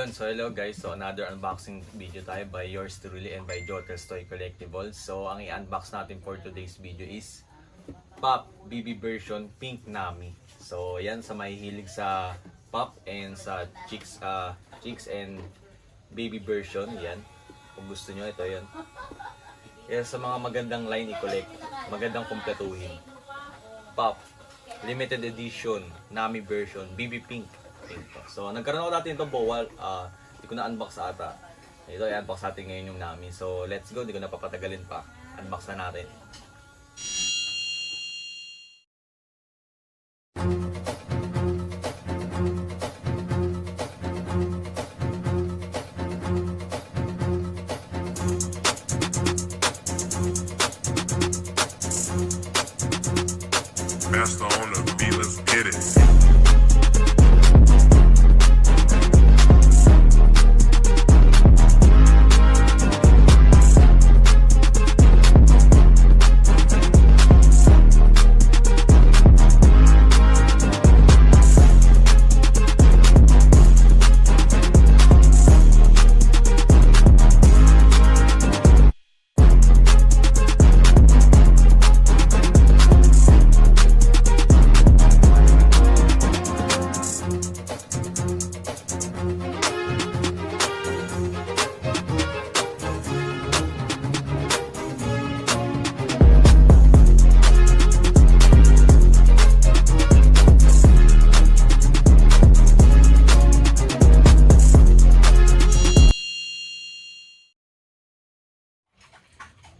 Yun, so hello guys. So another unboxing video tayo by yours truly and by Jotel's Toy Collectibles. So ang i-unbox natin for today's video is Pop BB version Pink Nami. So yan, sa mahihilig sa Pop and sa Chicks and Baby version, yan. Kung gusto nyo, ito yan. Kaya sa mga magandang line i-collect, magandang kumpletuhin. Pop limited edition Nami version BB Pink. So nagkaroon ako dati ito bowal, hindi ko na unbox ata. Ito i-unbox natin ngayon yung Nami. So let's go, hindi ko na papatagalin pa. Unbox na natin. Master on the beat, let's get it.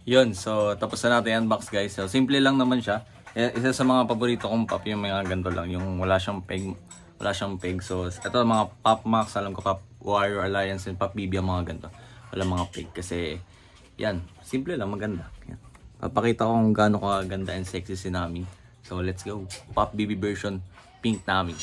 Yun, so tapos na natin unbox guys. So simple lang naman siya. Isa sa mga paborito kong pop yung mga ganito lang, yung wala siyang peg. So ito mga Pop Max, alam ko Pop Warrior Alliance and Pop BB ang mga ganito. Wala mga peg kasi yan, simple lang, maganda. Yan. Papakita ko kung gaano kaganda and sexy si Nami. So let's go. Pop BB version Pink Nami.